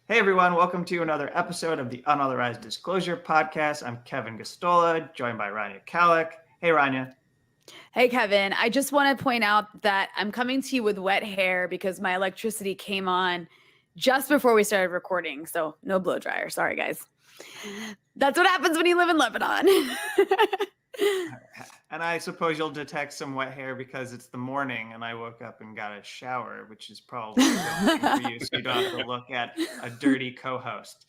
Hey everyone, welcome to another episode of the Unauthorized Disclosure podcast. I'm Kevin Gosztola, joined by Rania Khalek. Hey Rania. Hey, Kevin. I just want to point out that I'm coming to you with wet hair because my electricity came on just before we started recording. So no blow dryer. Sorry, guys. That's what happens when you live in Lebanon. And I suppose you'll detect some wet hair because it's the morning and I woke up and got a shower, which is probably a good thing for you so you don't have to look at a dirty co-host.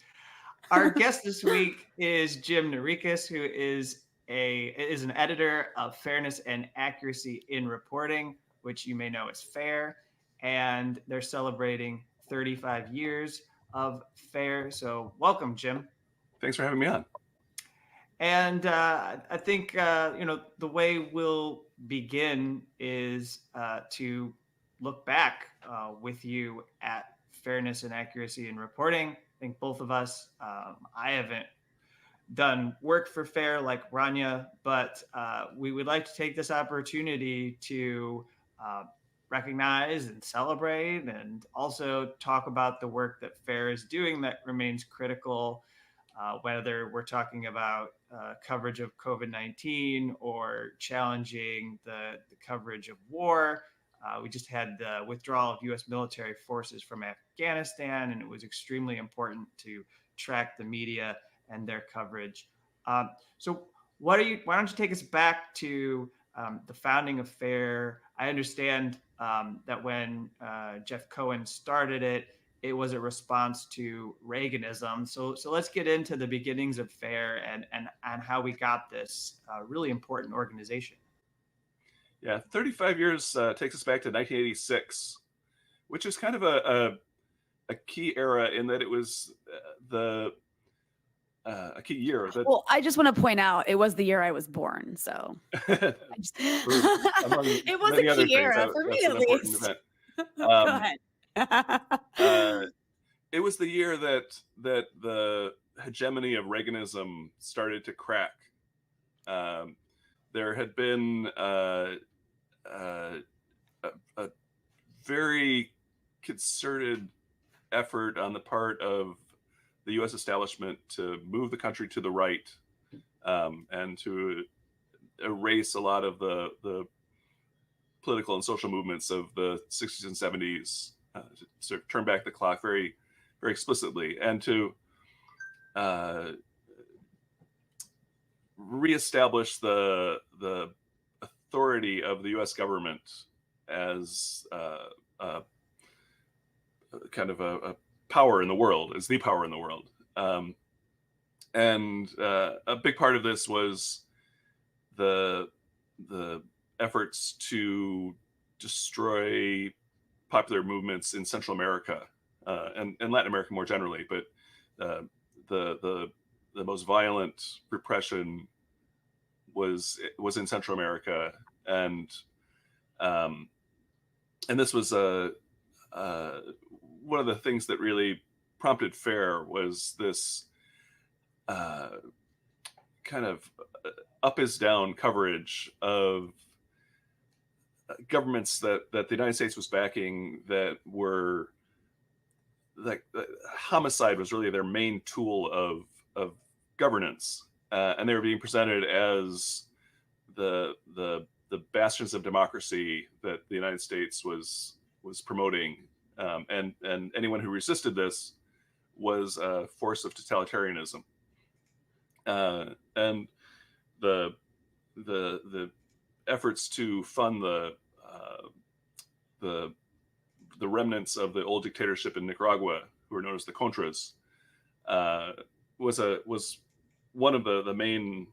Our guest this week is Jim Naureckas, who is an editor of Fairness and Accuracy in Reporting, which you may know as FAIR, and they're celebrating 35 years of FAIR. So welcome, Jim. Thanks for having me on. And I think the way we'll begin is to look back with you at Fairness and Accuracy in Reporting. I think both of us, I haven't done work for FAIR like Rania, but we would like to take this opportunity to recognize and celebrate and also talk about the work that FAIR is doing that remains critical, whether we're talking about coverage of COVID-19 or challenging the coverage of war. We just had the withdrawal of U.S. military forces from Afghanistan, and it was extremely important to track the media and their coverage. So why don't you take us back to the founding of FAIR? I understand that when Jeff Cohen started it, it was a response to Reaganism. So let's get into the beginnings of FAIR and how we got this really important organization. Yeah, 35 years takes us back to 1986, which is kind of a key era in that it was a key year. Well, I just want to point out it was the year I was born. So it was a key era for me, at least. Go ahead. It was the year that the hegemony of Reaganism started to crack. There had been a very concerted effort on the part of the U.S. establishment to move the country to the right and to erase a lot of the political and social movements of the 60s and 70s, sort of turn back the clock very, very explicitly, and to reestablish the authority of the U.S. government as kind of a power in the world, as the power in the world. And a big part of this was the efforts to destroy popular movements in Central America and Latin America more generally, but the most violent repression was in Central America, and this was one of the things that really prompted FAIR was this kind of up is down coverage of governments that the United States was backing that were like homicide was really their main tool of governance, and they were being presented as the bastions of democracy that the United States was promoting, and anyone who resisted this was a force of totalitarianism, and the efforts to fund the remnants of the old dictatorship in Nicaragua, who are known as the Contras, was one of the main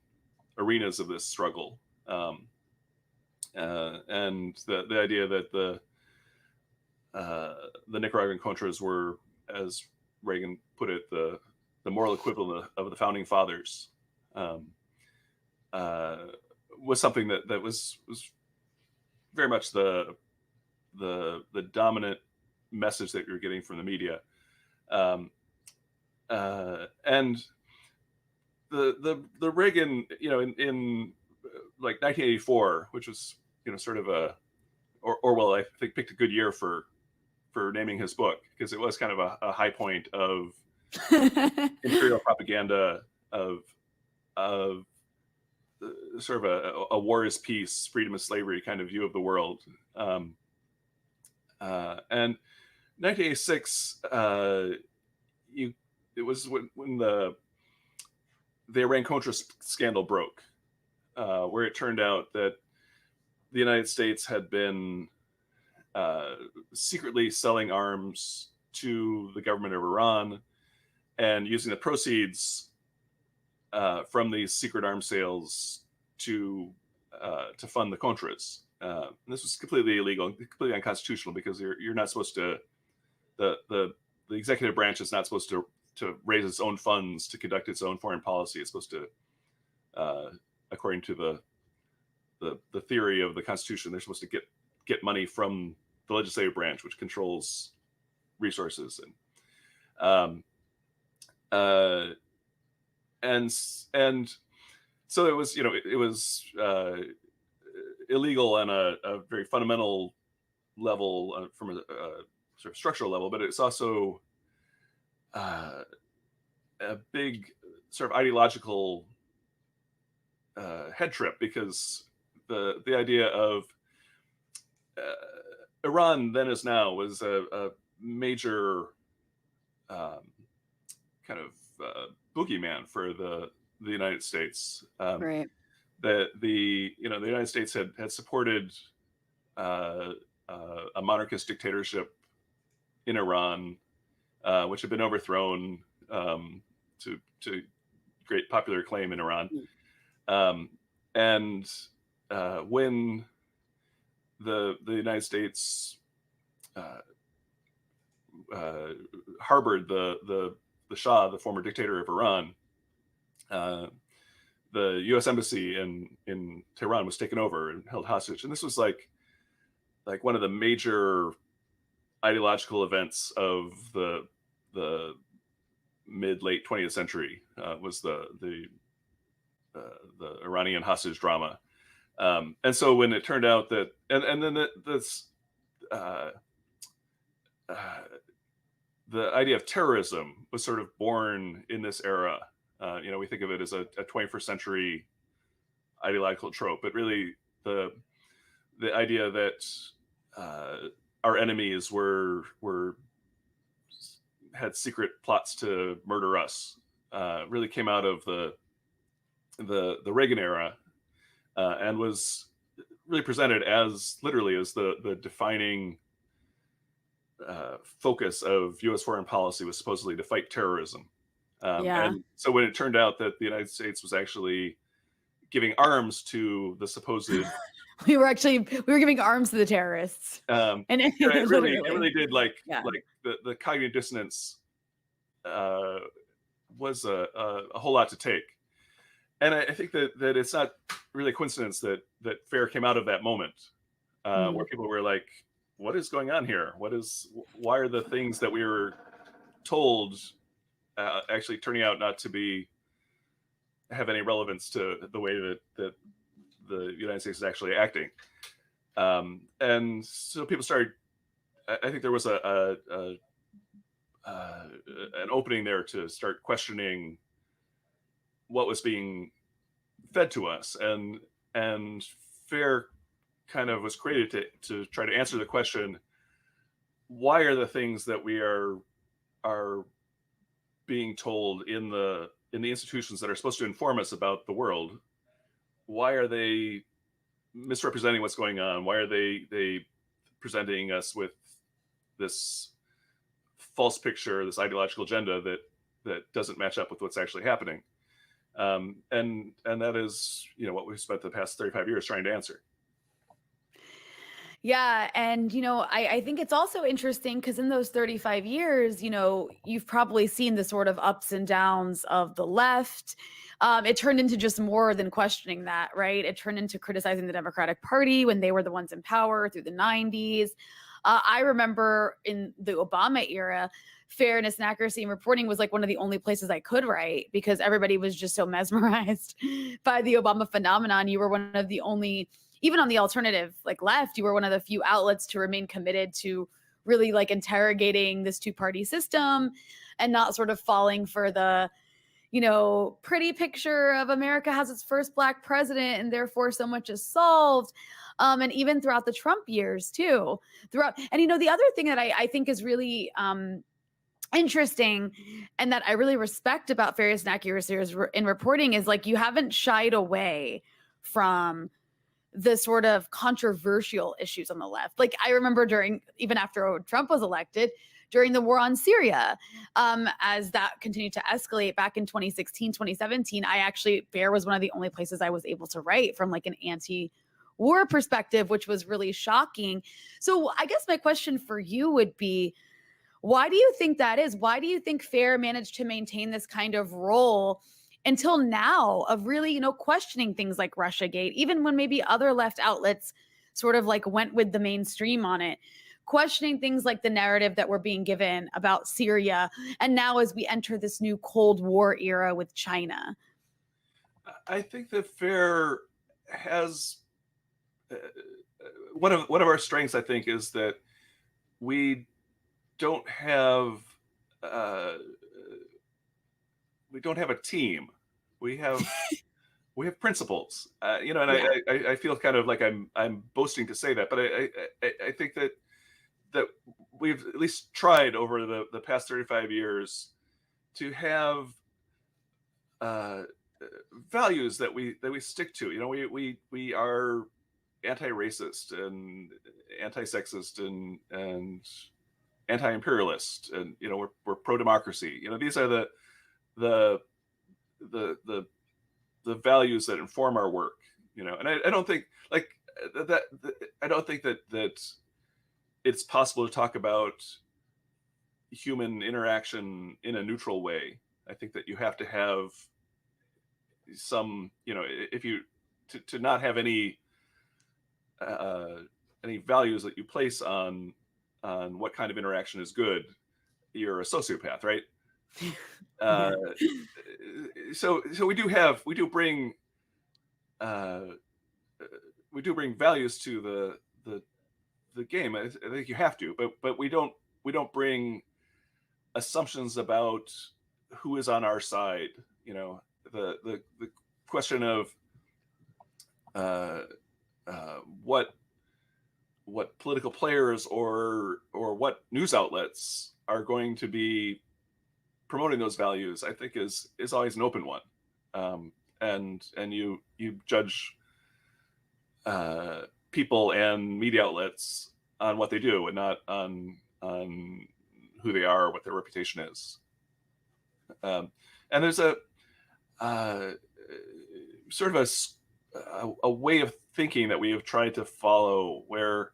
arenas of this struggle, and the idea that the Nicaraguan Contras were, as Reagan put it, the moral equivalent of the founding fathers, was something that was very much the dominant message that you're getting from the media, and the Reagan, in like 1984, which was sort of Orwell, I think, picked a good year for naming his book, because it was kind of a high point of imperial propaganda of sort of a war is peace, freedom is slavery kind of view of the world. And 1986, it was when the Iran-Contra scandal broke, where it turned out that the United States had been secretly selling arms to the government of Iran and using the proceeds from these secret arms sales to fund the Contras. And this was completely illegal, completely unconstitutional, because you're not supposed to. The executive branch is not supposed to raise its own funds to conduct its own foreign policy. It's supposed to, according to the theory of the Constitution, they're supposed to get money from the legislative branch, which controls resources. And so it was, it was illegal on a very fundamental level, from a sort of structural level, but it's also a big sort of ideological head trip, because the idea of Iran then as now was a major kind of boogeyman for the United States. Right. The United States had supported a monarchist dictatorship in Iran, which had been overthrown to great popular acclaim in Iran. And when the United States harbored the Shah, the former dictator of Iran, the U.S. embassy in Tehran was taken over and held hostage. And this was like one of the major ideological events of the mid-late 20th century, was the Iranian hostage drama. And so when it turned out that, and then this the idea of terrorism was sort of born in this era. We think of it as a 21st century ideological trope, but really the idea that our enemies had secret plots to murder us really came out of the Reagan era, and was really presented as literally as the defining focus of U.S. foreign policy, was supposedly to fight terrorism. And so when it turned out that the United States was actually giving arms to the supposed we were giving arms to the terrorists, and it really did like the cognitive dissonance was a whole lot to take. And I think that it's not really a coincidence that FAIR came out of that moment, where people were like, what is going on here? Why are the things that we were told actually turning out not to have any relevance to the way that the United States is actually acting? And so people started, I think there was an opening there to start questioning what was being fed to us, and FAIR kind of was created to try to answer the question, why are the things that we are being told in the institutions that are supposed to inform us about the world, why are they misrepresenting what's going on? Why are they presenting us with this false picture, this ideological agenda that doesn't match up with what's actually happening? And that is, what we've spent the past 35 years trying to answer. Yeah. And, I think it's also interesting because in those 35 years, you've probably seen the sort of ups and downs of the left. It turned into just more than questioning that, right? It turned into criticizing the Democratic Party when they were the ones in power through the 90s. I remember in the Obama era, fairness and accuracy in reporting was like one of the only places I could write, because everybody was just so mesmerized by the Obama phenomenon. You were one of the only, even on the alternative, like left, you were one of the few outlets to remain committed to really like interrogating this two-party system and not sort of falling for the, you know, pretty picture of America has its first Black president and therefore so much is solved. And even throughout the Trump years too, and you know, the other thing that I think is really interesting and that I really respect about fairness and accuracy in reporting is like, you haven't shied away from the sort of controversial issues on the left. Like I remember even after Trump was elected, during the war on Syria, as that continued to escalate back in 2016, 2017, FAIR was one of the only places I was able to write from like an anti-war perspective, which was really shocking. So I guess my question for you would be, why do you think that is? Why do you think FAIR managed to maintain this kind of role until now of really, you know, questioning things like Russiagate, even when maybe other left outlets sort of like went with the mainstream on it, questioning things like the narrative that we're being given about Syria, and now as we enter this new Cold War era with China? I think that FAIR has one of our strengths, I think, is that we don't have a team. We have principles, you know, and Yeah. I feel kind of like I'm boasting to say that, but I think that we've at least tried over the past 35 years to have values that we stick to. You know, we are anti-racist and anti-sexist and anti-imperialist, and you know, we're pro-democracy. You know, these are the values that inform our work. You know, and I don't think like that. I don't think that it's possible to talk about human interaction in a neutral way. I think that you have to have some, you know, if you to not have any values that you place on what kind of interaction is good, you're a sociopath, right? So we do bring values to the game. I think you have to, but we don't bring assumptions about who is on our side. You know, the question of what political players or what news outlets are going to be promoting those values, I think is always an open one. And you judge people and media outlets on what they do and not on who they are or what their reputation is. And there's a sort of a way of thinking that we have tried to follow where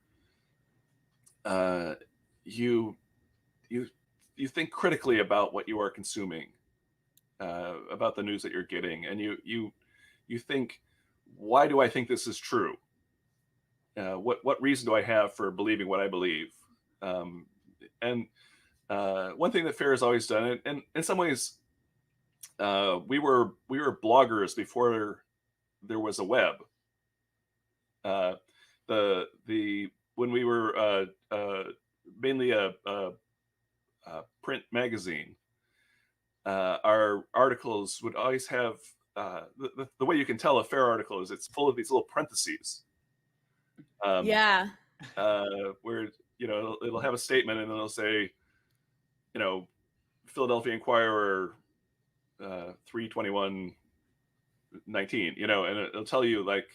you think critically about what you are consuming, about the news that you're getting, and you think, why do I think this is true? What reason do I have for believing what I believe? And one thing that FAIR has always done, and in some ways, we were bloggers before there was a web. When we were mainly a print magazine, our articles would always have the way you can tell a FAIR article is it's full of these little parentheses. Yeah. Where, you know, it'll have a statement and then it'll say, you know, Philadelphia Inquirer 3/21/19, you know, and it'll tell you like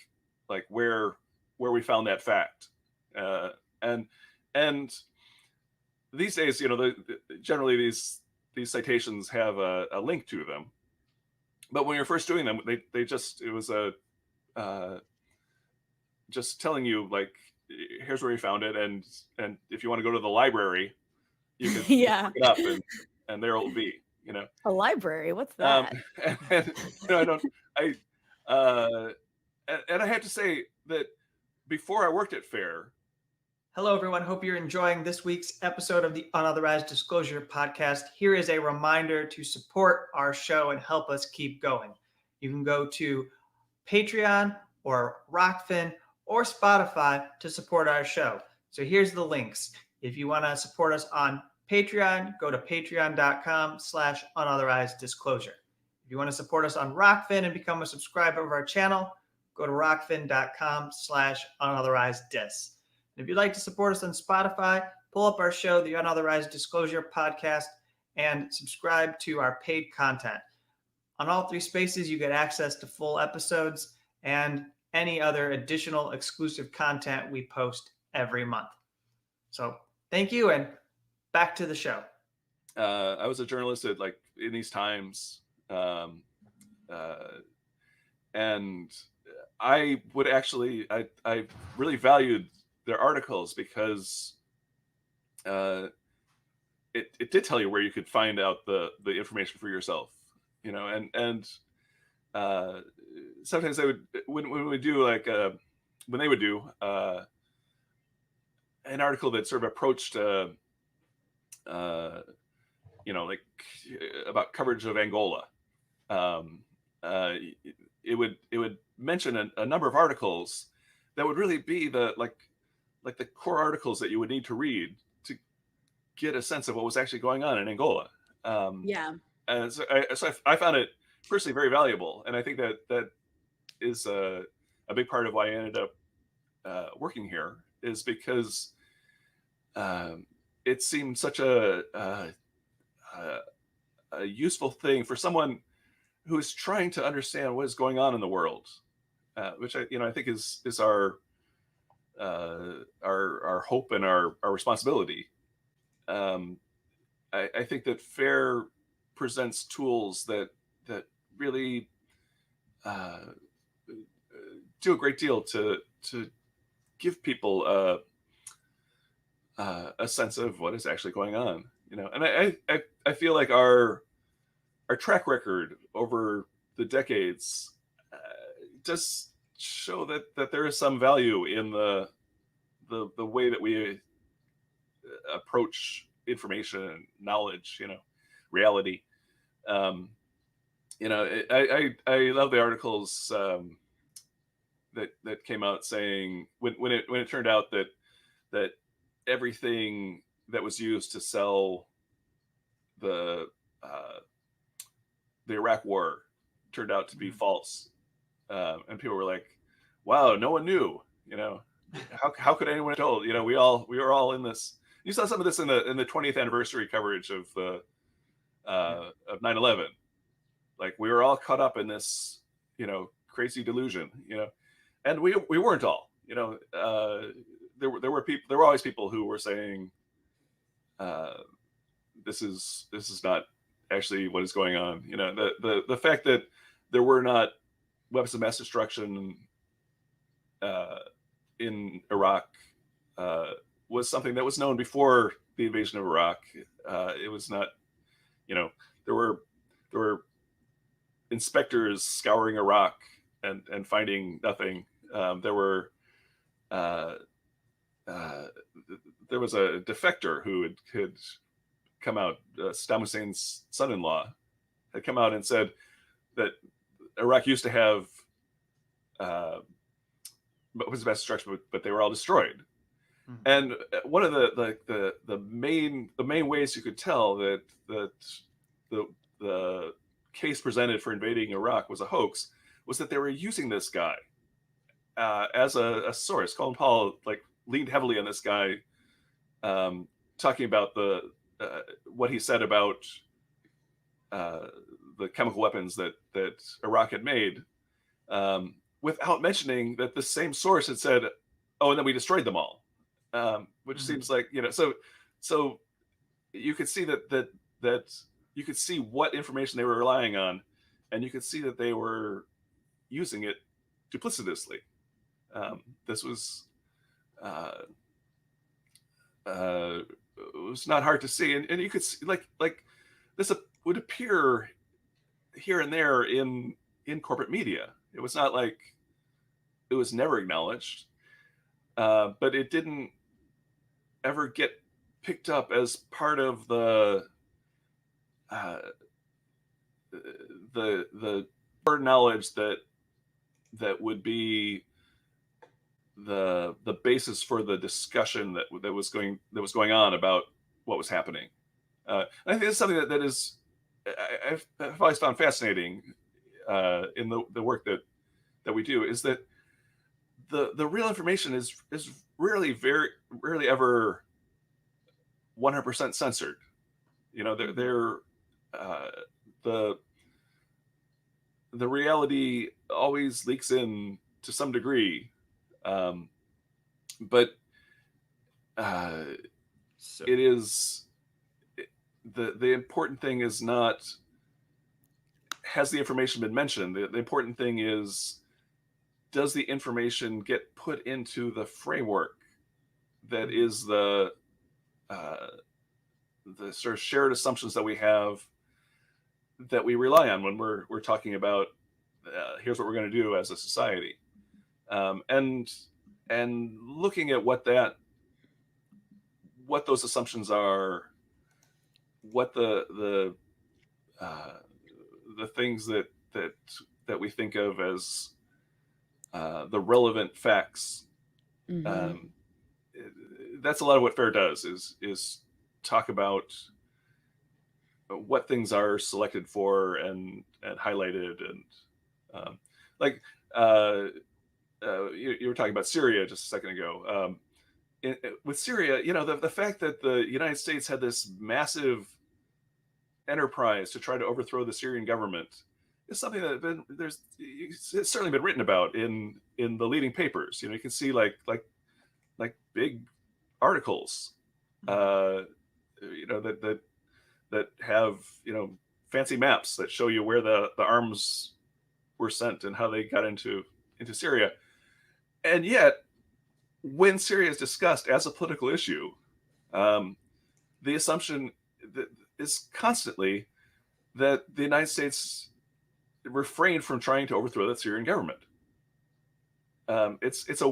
where we found that fact. And these days, you know, generally these citations have a link to them, but when you're first doing them, it was just telling you like, here's where we found it, and if you want to go to the library, you can Yeah. look it up, and there it will be, you know. A library? What's that? And you know, and I have to say that before I worked at FAIR. Hello, everyone. Hope you're enjoying this week's episode of the Unauthorized Disclosure podcast. Here is a reminder to support our show and help us keep going. You can go to Patreon or Rockfin or Spotify to support our show. So here's the links. If you want to support us on Patreon, go to patreon.com/unauthorized disclosure. If you want to support us on Rockfin and become a subscriber of our channel, go to rockfin.com/unauthorized dis. And if you'd like to support us on Spotify, pull up our show, the Unauthorized Disclosure Podcast, and subscribe to our paid content. On all three spaces, you get access to full episodes and any other additional exclusive content we post every month. So thank you, and back to the show. I was a journalist at in these times, and I would actually I really valued their articles because it did tell you where you could find out the information for yourself, and sometimes they would when we do when they would do an article that sort of approached about coverage of Angola. It would mention a number of articles that would really be the core articles that you would need to read to get a sense of what was actually going on in Angola. Yeah. And so I found it personally very valuable, and I think that is a big part of why I ended up working here, is because it seemed such a useful thing for someone who is trying to understand what is going on in the world, which I think is our hope and our responsibility. I think that FAIR presents tools that really do a great deal to give people a sense of what is actually going on, and I feel like our track record over the decades does show that there is some value in the way that we approach information and knowledge, reality. I love the articles that came out saying when it turned out that everything that was used to sell the Iraq War turned out to be false, and people were like, "Wow, no one knew." How could anyone have told? We were all in this. You saw some of this in the 20th anniversary coverage of 9/11. Like, we were all caught up in this, crazy delusion, and we weren't all. There were always people who were saying, this is not actually what is going on. The fact that there were not weapons of mass destruction in Iraq was something that was known before the invasion of Iraq. It was not, there were inspectors scouring Iraq and finding nothing. There was a defector who had come out, Saddam Hussein's son-in-law had come out and said that Iraq used to have weapons of mass destruction, but they were all destroyed. Mm-hmm. And one of the main ways you could tell that the case presented for invading Iraq was a hoax was that they were using this guy as a source. Colin Powell leaned heavily on this guy, talking about what he said about the chemical weapons that Iraq had made, without mentioning that the same source had said, "Oh, and then we destroyed them all," which mm-hmm. seems like So you could see that you could see what information they were relying on, and you could see that they were using it duplicitously. This was it was not hard to see, and you could see like this would appear here and there in corporate media. It was not like it was never acknowledged, but it didn't ever get picked up as part of the knowledge that would be the basis for the discussion that was going on about what was happening. And I think it's something that is I've always found fascinating in the work that we do, is that the real information is rarely ever 100% censored. They're the reality always leaks in to some degree, but So, it is the important thing is not, has the information been mentioned? The important thing is, does the information get put into the framework that is the sort of shared assumptions that we have, that we rely on when we're talking about here's what we're going to do as a society, and looking at what those assumptions are, what the things that we think of as the relevant facts. Mhm. That's a lot of what FAIR does, is talk about what things are selected for and highlighted, and like you were talking about Syria just a second ago. With Syria, the fact that the United States had this massive enterprise to try to overthrow the Syrian government is something that it's certainly been written about in the leading papers. You can see like big articles, that have fancy maps that show you where the arms were sent and how they got into Syria. And yet, when Syria is discussed as a political issue, the assumption is constantly that the United States refrained from trying to overthrow the Syrian government. It's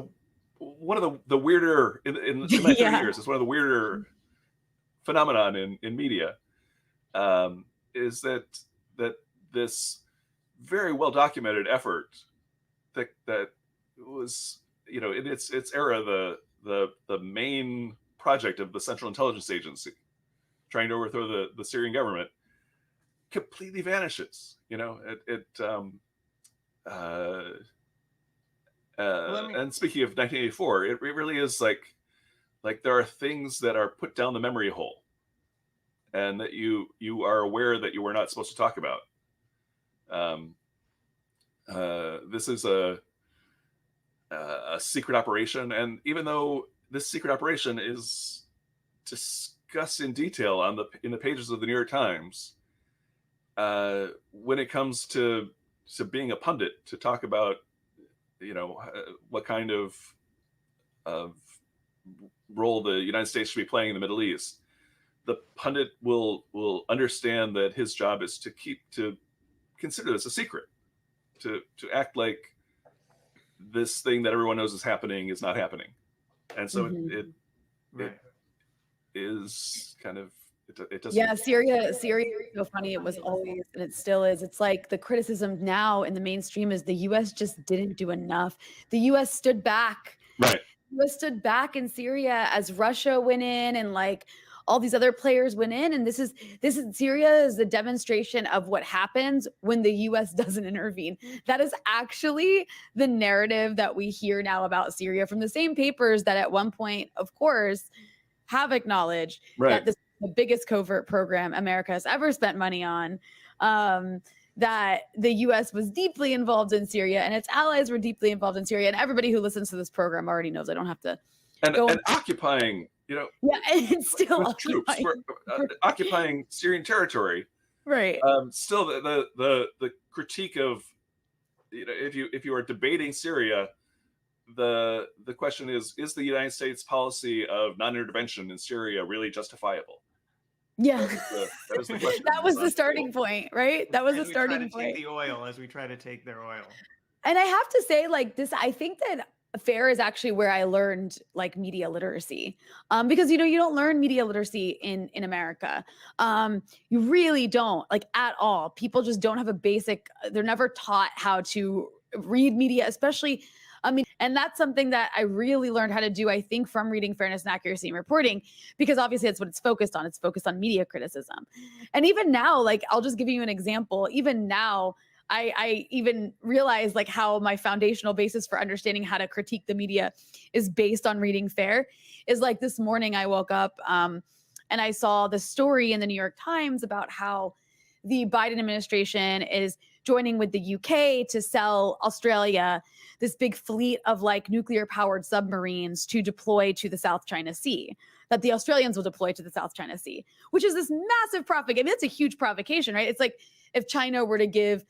one of the weirder in my 30 Yeah. years. It's one of the weirder phenomenon in media, is that this very well documented effort that was, in its era, the main project of the Central Intelligence Agency, trying to overthrow the Syrian government, completely vanishes. And speaking of 1984, it really is like there are things that are put down the memory hole, and that you are aware that you were not supposed to talk about. This is a secret operation, and even though this secret operation is discussed in detail in the pages of the New York Times, when it comes to being a pundit to talk about what kind of role the United States should be playing in the Middle East, the pundit will understand that his job is to consider this a secret, to act like this thing that everyone knows is happening is not happening. And so it is kind of, it doesn't. Yeah, Syria is so funny. It was always, and it still is. It's like the criticism now in the mainstream is the US just didn't do enough. The US stood back. Right. The US stood back in Syria as Russia went in, and like all these other players went in. And this is Syria is the demonstration of what happens when the US doesn't intervene. That is actually the narrative that we hear now about Syria from the same papers that at one point, of course, have acknowledged that this is the biggest covert program America has ever spent money on, that the US was deeply involved in Syria and its allies were deeply involved in Syria. And everybody who listens to this program already knows. I don't have to go and occupying, yeah, it's still occupying. Troops were occupying Syrian territory. Right. Still the critique of, if you are debating Syria, the question is the United States policy of non-intervention in Syria really justifiable? Yeah. That was the question. That was the starting point, right? That was the starting point. Take the oil as we try to take their oil. And I have to say, like this, I think that FAIR is actually where I learned like media literacy, because you don't learn media literacy in America. You really don't, like, at all. People just don't have a basic. They're never taught how to read media, especially I mean, and that's something that I really learned how to do, I think, from reading Fairness and Accuracy in Reporting, because obviously that's what it's focused on. It's focused on media criticism. And even now, like, I'll just give you an example. Even now, I even realize like how my foundational basis for understanding how to critique the media is based on reading Fair. Is like this morning I woke up and I saw the story in the New York Times about how the Biden administration is joining with the UK to sell Australia this big fleet of like nuclear powered submarines to deploy to the South China Sea, that the Australians will deploy to the South China Sea, which is this massive provocation. I mean, it's a huge provocation, right? It's like if China were to give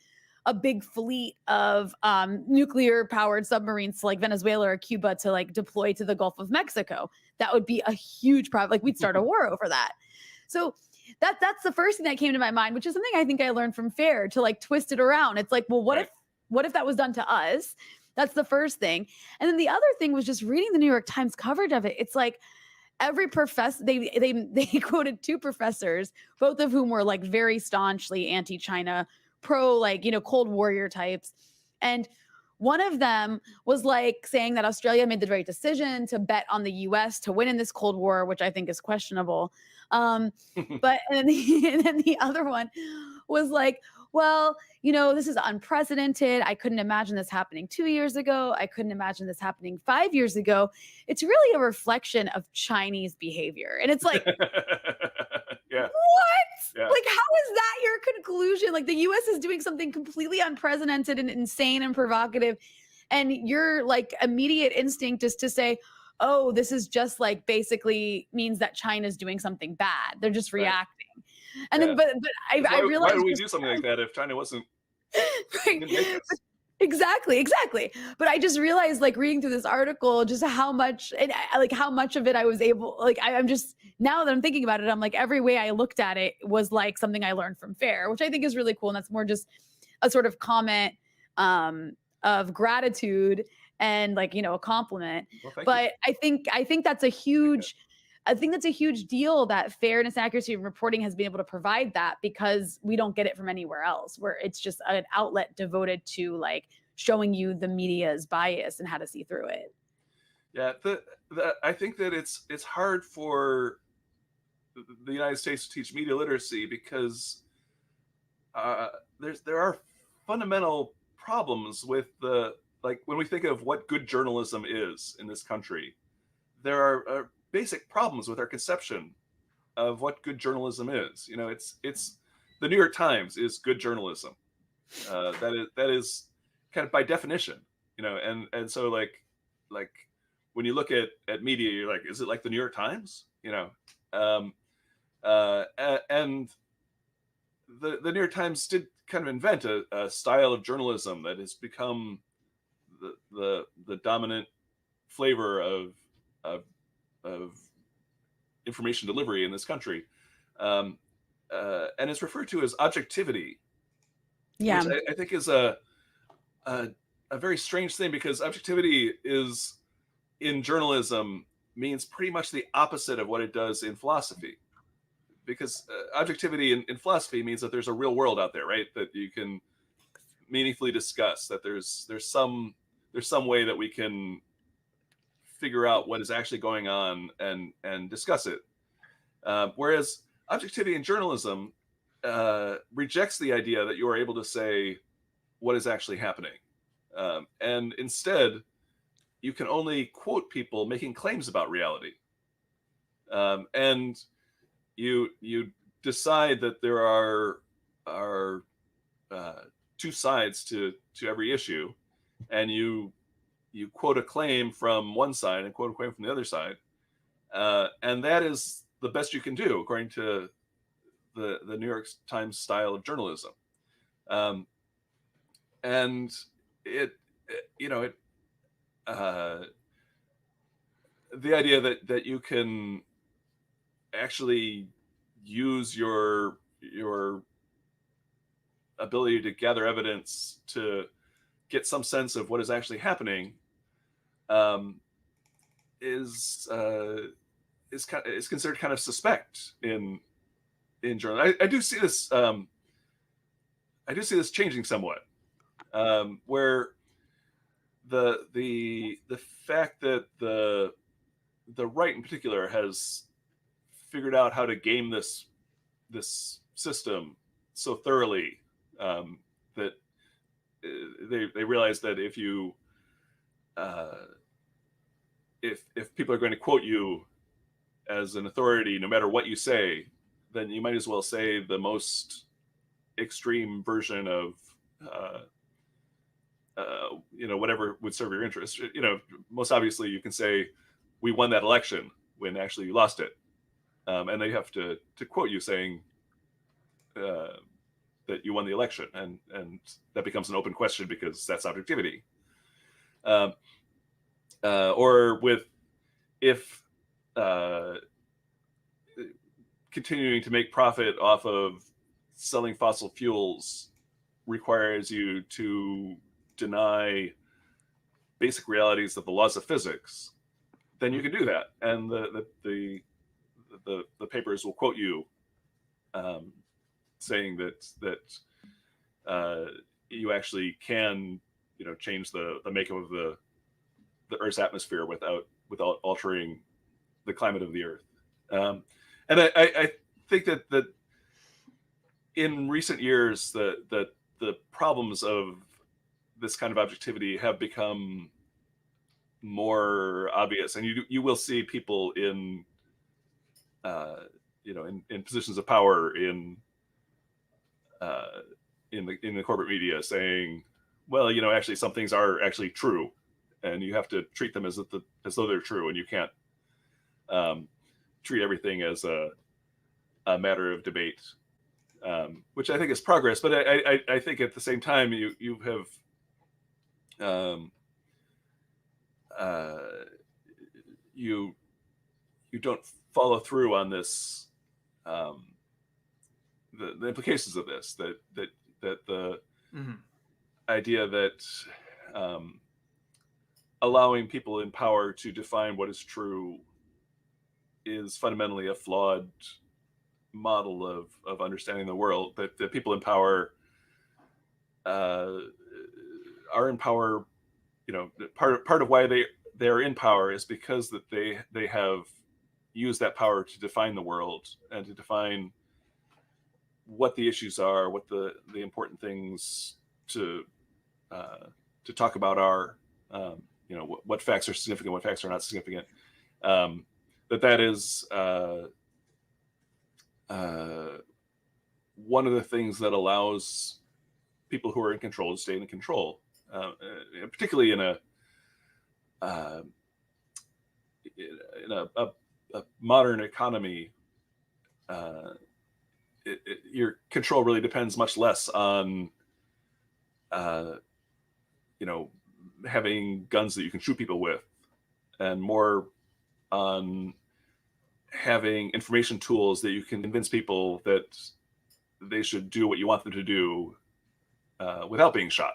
a big fleet of nuclear powered submarines to like Venezuela or Cuba to like deploy to the Gulf of Mexico, that would be a huge problem. Like we'd start a war over that. So that's the first thing that came to my mind, which is something I think I learned from Fair, to like twist it around. It's like, well, what if that was done to us? That's the first thing. And then the other thing was just reading the New York Times coverage of it. It's like every professor, they quoted two professors, both of whom were like very staunchly anti-China, pro like, Cold Warrior types. And one of them was like saying that Australia made the right decision to bet on the US to win in this Cold War, which I think is questionable. But and then the other one was like, well, this is unprecedented. I couldn't imagine this happening 2 years ago. I couldn't imagine this happening 5 years ago. It's really a reflection of Chinese behavior. And it's like, yeah. What? Yeah. Like, how is that your conclusion? Like, the US is doing something completely unprecedented and insane and provocative. And your like immediate instinct is to say, oh, this is just like basically means that China's doing something bad. They're just reacting. And then, but I realized, why would we do something like that if China wasn't? Right. Exactly. But I just realized, like, reading through this article, just how much of it I was able, like, I'm just, now that I'm thinking about it, I'm like, every way I looked at it was like something I learned from Fair, which I think is really cool. And that's more just a sort of comment of gratitude and like, a compliment. Well, thank But you. I think that's a huge, deal that Fairness, Accuracy, and Reporting has been able to provide that, because we don't get it from anywhere else, where it's just an outlet devoted to like showing you the media's bias and how to see through it. Yeah, I think that it's hard for the United States to teach media literacy because there are fundamental problems with like when we think of what good journalism is in this country, there are basic problems with our conception of what good journalism is. It's the New York Times is good journalism. That is kind of by definition, and so like when you look at media, you're like, is it like the New York Times? And the New York Times did kind of invent a style of journalism that has become the dominant flavor of information delivery in this country, and it's referred to as objectivity, Yeah. which I think is a very strange thing, because objectivity is in journalism means pretty much the opposite of what it does in philosophy, because objectivity in philosophy means that there's a real world out there, right, that you can meaningfully discuss, that there's some way that we can figure out what is actually going on and discuss it. Whereas objectivity in journalism rejects the idea that you are able to say what is actually happening. And instead, you can only quote people making claims about reality. And you decide that there are two sides to every issue, and you quote a claim from one side and quote a claim from the other side, and that is the best you can do according to the New York Times style of journalism. And the idea that you can actually use your ability to gather evidence to get some sense of what is actually happening is considered kind of suspect in journalism. I do see this. I do see this changing somewhat, where the fact that the right in particular has figured out how to game this system so thoroughly, that they realize that if you if people are going to quote you as an authority, no matter what you say, then you might as well say the most extreme version of whatever would serve your interest. Most obviously you can say we won that election when actually you lost it, and they have to quote you saying that you won the election, and that becomes an open question because that's objectivity. Or if continuing to make profit off of selling fossil fuels requires you to deny basic realities of the laws of physics, then you can do that, and the papers will quote you, saying that you actually can change the makeup of the Earth's atmosphere without altering the climate of the Earth. And I think that in recent years the problems of this kind of objectivity have become more obvious, and you will see people in in positions of power in the corporate media saying, well, actually some things are actually true, and you have to treat them as though they're true, and you can't treat everything as a matter of debate, which I think is progress. But I think at the same time you have you don't follow through on this, the implications of this, that the Mm-hmm. idea that allowing people in power to define what is true is fundamentally a flawed model of understanding the world. That the people in power are in power. Part of why they're in power is because that they have used that power to define the world and to define what the issues are, what the important things to talk about are, what facts are significant, what facts are not significant. That is one of the things that allows people who are in control to stay in control, particularly in a modern economy. Your control really depends much less on having guns that you can shoot people with, and more on having information tools that you can convince people that they should do what you want them to do without being shot.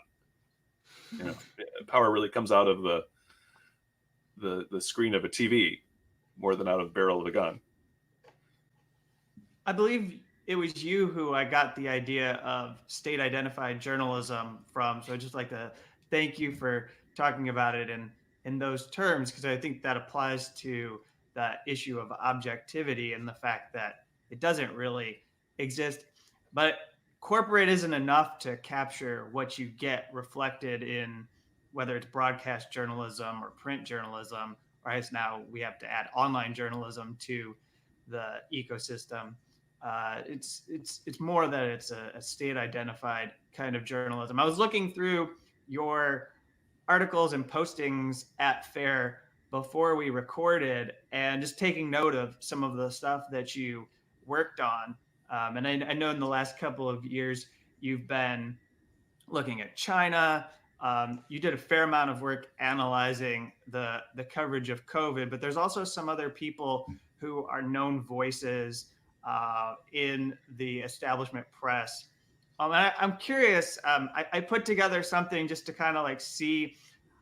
Power really comes out of the screen of a TV more than out of the barrel of a gun. I believe it was you who I got the idea of state identified journalism from. So I'd just like to thank you for talking about it in those terms, because I think that applies to the issue of objectivity and the fact that it doesn't really exist. But corporate isn't enough to capture what you get reflected in whether it's broadcast journalism or print journalism, or as now we have to add online journalism to the ecosystem. It's more that it's a state identified kind of journalism. I was looking through your articles and postings at FAIR before we recorded, and just taking note of some of the stuff that you worked on. And I know in the last couple of years you've been looking at China. You did a fair amount of work analyzing the coverage of COVID, but there's also some other people who are known voices in the establishment press. I'm curious. I put together something just to kind of like see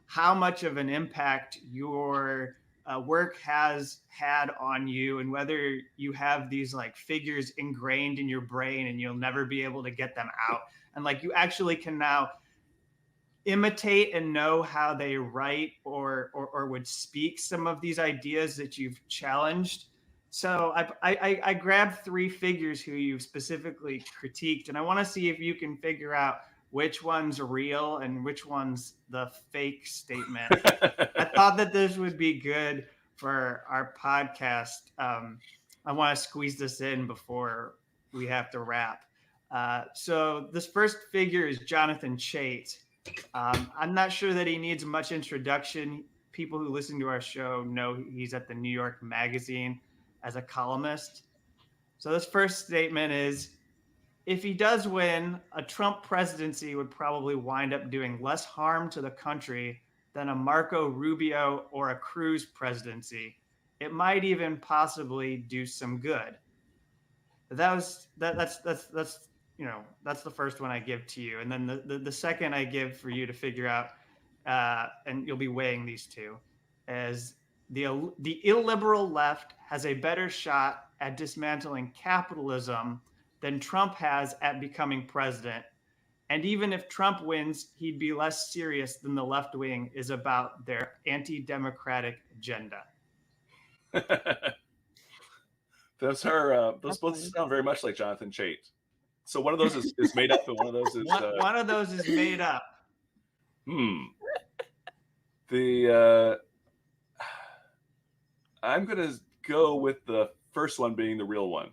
how much of an impact your work has had on you, and whether you have these like figures ingrained in your brain and you'll never be able to get them out, and like you actually can now imitate and know how they write or would speak some of these ideas that you've challenged. So I grabbed three figures who you've specifically critiqued, and I want to see if you can figure out which one's real and which one's the fake statement. I thought that this would be good for our podcast. I want to squeeze this in before we have to wrap. So this first figure is Jonathan Chait. I'm not sure that he needs much introduction. People who listen to our show know he's at the New York Magazine as a columnist. So this first statement is, if he does win, a Trump presidency would probably wind up doing less harm to the country than a Marco Rubio or a Cruz presidency. It might even possibly do some good. That's the first one I give to you, and then the second I give for you to figure out, and you'll be weighing these two, is the illiberal left has a better shot at dismantling capitalism than Trump has at becoming president. And even if Trump wins, he'd be less serious than the left wing is about their anti-democratic agenda. Those both sound very much like Jonathan Chait. So one of those is made up, and one of those is one of those is made up. I'm gonna go with the first one being the real one.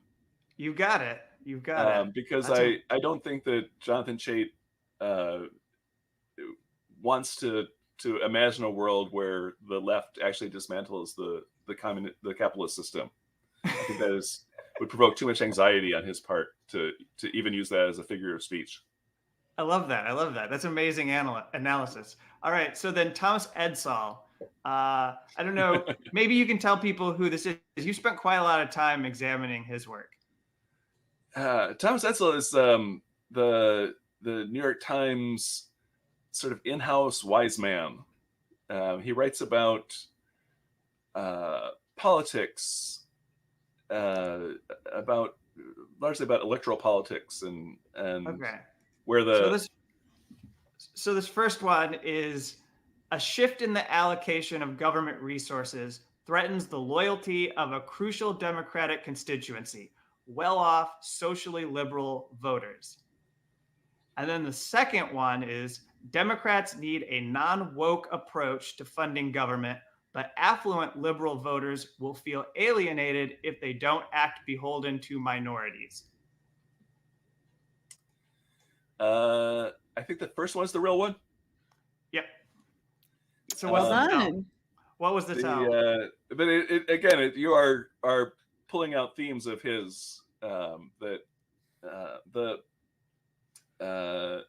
You got it. You've got it. Because I don't think that Jonathan Chait wants to imagine a world where the left actually dismantles the capitalist system. I think that would provoke too much anxiety on his part to even use that as a figure of speech. I love that. That's amazing analysis. All right, so then Thomas Edsel. I don't know. Maybe you can tell people who this is. You spent quite a lot of time examining his work. Thomas Edsel is the New York Times sort of in-house wise man. He writes about politics, largely about electoral politics, and okay. Where the so this first one is, a shift in the allocation of government resources threatens the loyalty of a crucial Democratic constituency, well-off, socially liberal voters. And then the second one is, Democrats need a non-woke approach to funding government, but affluent liberal voters will feel alienated if they don't act beholden to minorities. I think the first one's the real one. Yep. So well done. What was the tell? But you are pulling out themes of his that the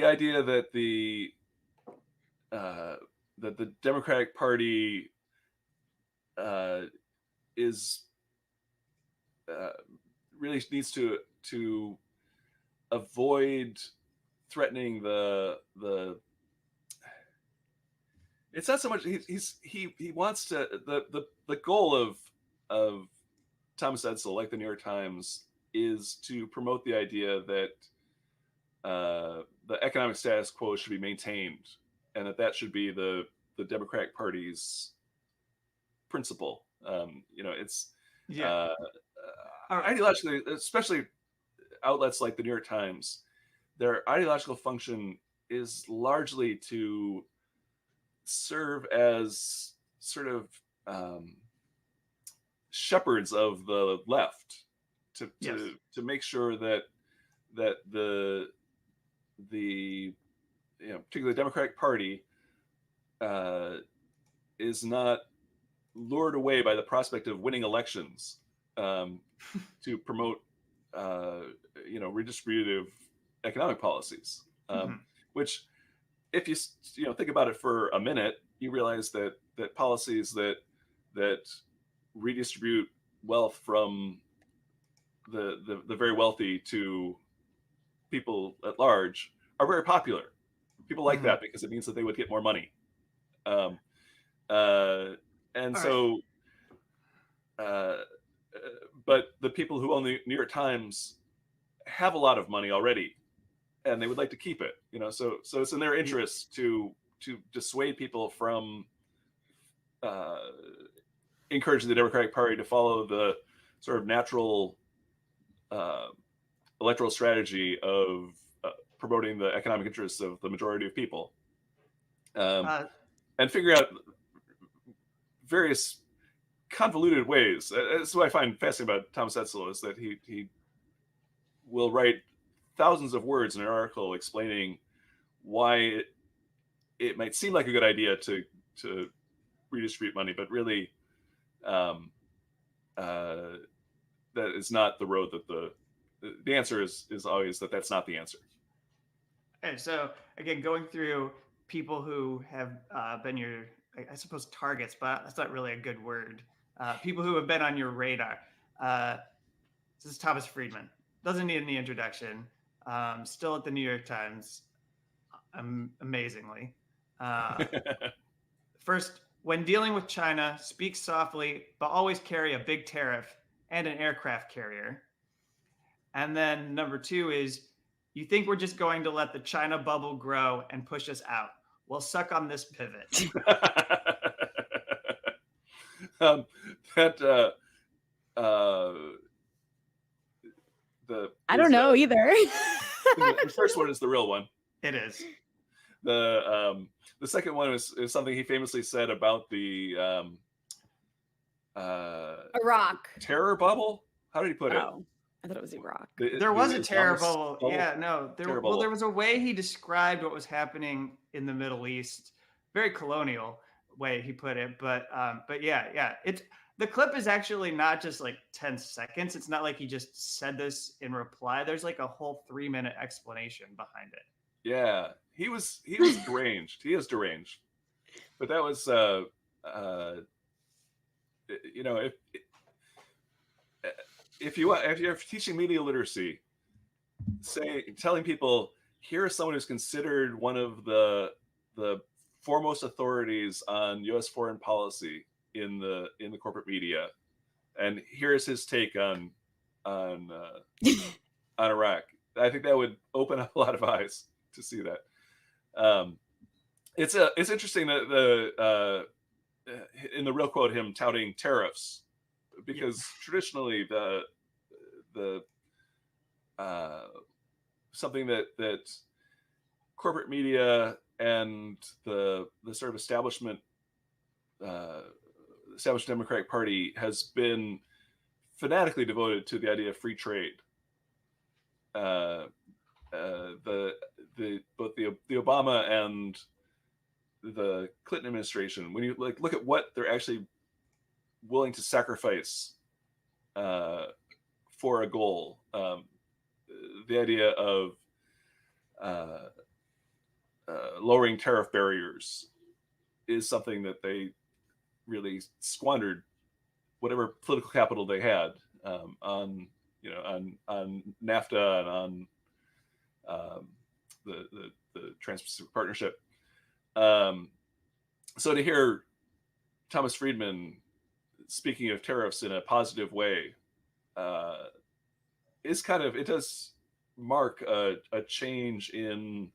idea that the Democratic Party is really needs to avoid threatening the it's not so much he wants to the goal of Thomas Edsel, like the New York Times, is to promote the idea that the economic status quo should be maintained, and that should be the Democratic Party's principle. It's ideologically, especially outlets like the New York Times, their ideological function is largely to serve as sort of shepherds of the left to make sure that the particularly the Democratic Party is not lured away by the prospect of winning elections to promote redistributive economic policies, which, if you think about it for a minute, you realize that policies that redistribute wealth from the very wealthy to people at large are very popular. People like that because it means that they would get more money. But the people who own the New York Times have a lot of money already. and they would like to keep it. So it's in their interest to dissuade people from encouraging the Democratic Party to follow the sort of natural electoral strategy of promoting the economic interests of the majority of people, and figure out various convoluted ways. That's what I find fascinating about Thomas Edsel, is that he will write thousands of words in an article explaining why it might seem like a good idea to redistribute money, but really that is not the road that the answer is always that that's not the answer. And so again, going through people who have been your, I suppose, targets, but that's not really a good word. People who have been on your radar. This is Thomas Friedman. Doesn't need any introduction. Still at the New York Times, amazingly. First, when dealing with China, speak softly, but always carry a big tariff and an aircraft carrier. And then number 2 is, you think we're just going to let the China bubble grow and push us out? Well, suck on this pivot. I don't know either. The first one is the real one. It is. The second one is something he famously said about the Iraq terror bubble. How did he put it? I thought it was Iraq. There was a terror bubble. Yeah, no. There was a way he described what was happening in the Middle East. Very colonial way he put it. But yeah. The clip is actually not just like 10 seconds. It's not like he just said this in reply. There's like a whole 3-minute explanation behind it. Yeah, he was deranged. He is deranged. But that was if you're teaching media literacy, telling people, here is someone who's considered one of the foremost authorities on U.S. foreign policy in the corporate media, and here's his take on Iraq. I think that would open up a lot of eyes to see that. It's interesting that in the real quote, him touting tariffs, because traditionally the something that corporate media and the sort of established Democratic Party has been fanatically devoted to the idea of free trade. Both the Obama and the Clinton administration, when you look at what they're actually willing to sacrifice for a goal, the idea of lowering tariff barriers is something that they really squandered whatever political capital they had on NAFTA and on the Trans-Pacific Partnership. So to hear Thomas Friedman speaking of tariffs in a positive way is it does mark a change in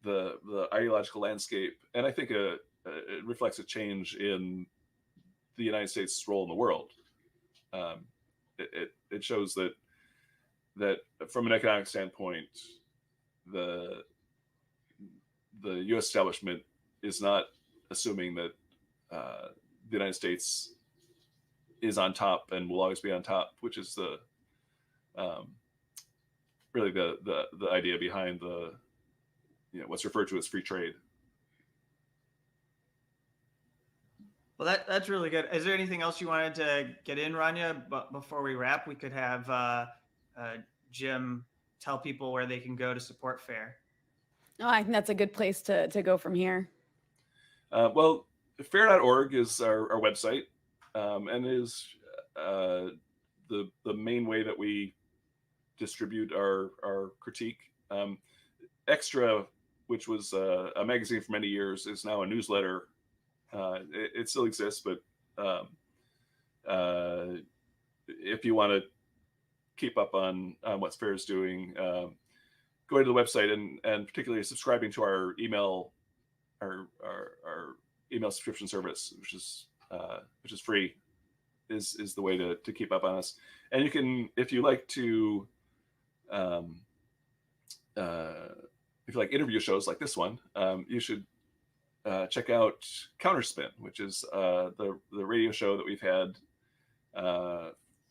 the ideological landscape, and I think it reflects a change in the United States' role in the world. It shows that from an economic standpoint, the U.S. establishment is not assuming that the United States is on top and will always be on top, which is really the idea behind what's referred to as free trade. Well, that's really good. Is there anything else you wanted to get in, Rania? But before we wrap, we could have Jim tell people where they can go to support FAIR. Oh, I think that's a good place to go from here. Well, fair.org is our website, and is the main way that we distribute our critique. Extra, which was a magazine for many years, is now a newsletter. It still exists, but if you want to keep up on what FAIR is doing, going to the website and particularly subscribing to our email subscription service, which is free, is the way to keep up on us. And you can, if you like to, if you like interview shows like this one, you should check out Counterspin, which is the radio show that we've had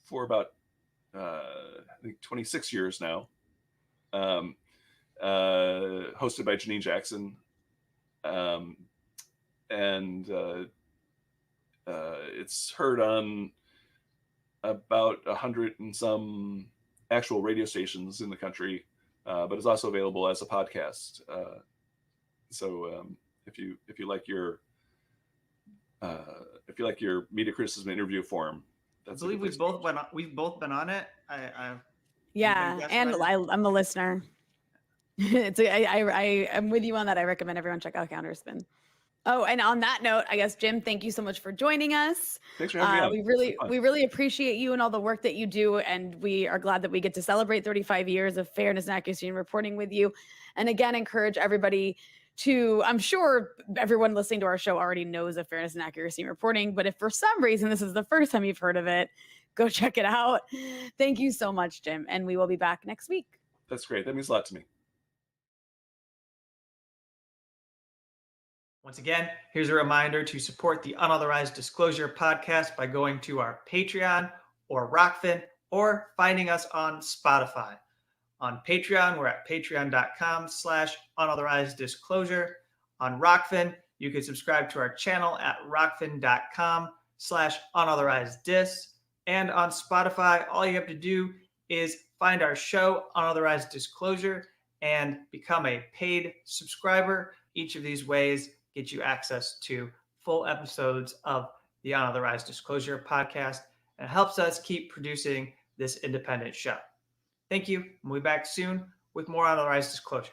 for about I think 26 years now, hosted by Janine Jackson, and it's heard on about 100 and some actual radio stations in the country, but it's also available as a podcast. So if you like your media criticism interview forum, I believe we've both been on it. Yeah, and I'm a listener. I'm with you on that. I recommend everyone check out Counterspin. Oh, and on that note, I guess, Jim, thank you so much for joining us. Thanks for having me on. We really appreciate you and all the work that you do, and we are glad that we get to celebrate 35 years of fairness and accuracy in reporting with you. And again, encourage everybody to, I'm sure everyone listening to our show already knows of fairness and accuracy in reporting, but if for some reason this is the first time you've heard of it, go check it out. Thank you so much, Jim, and we will be back next week. That's great. That means a lot to me. Once again, here's a reminder to support the Unauthorized Disclosure podcast by going to our Patreon or Rockfin or finding us on Spotify. On Patreon, we're at patreon.com/unauthorized disclosure. On Rockfin, you can subscribe to our channel at rockfin.com/unauthorized dis. And on Spotify, all you have to do is find our show, Unauthorized Disclosure, and become a paid subscriber. Each of these ways get you access to full episodes of the Unauthorized Disclosure podcast, and it helps us keep producing this independent show. Thank you. We'll be back soon with more Unauthorized Disclosure.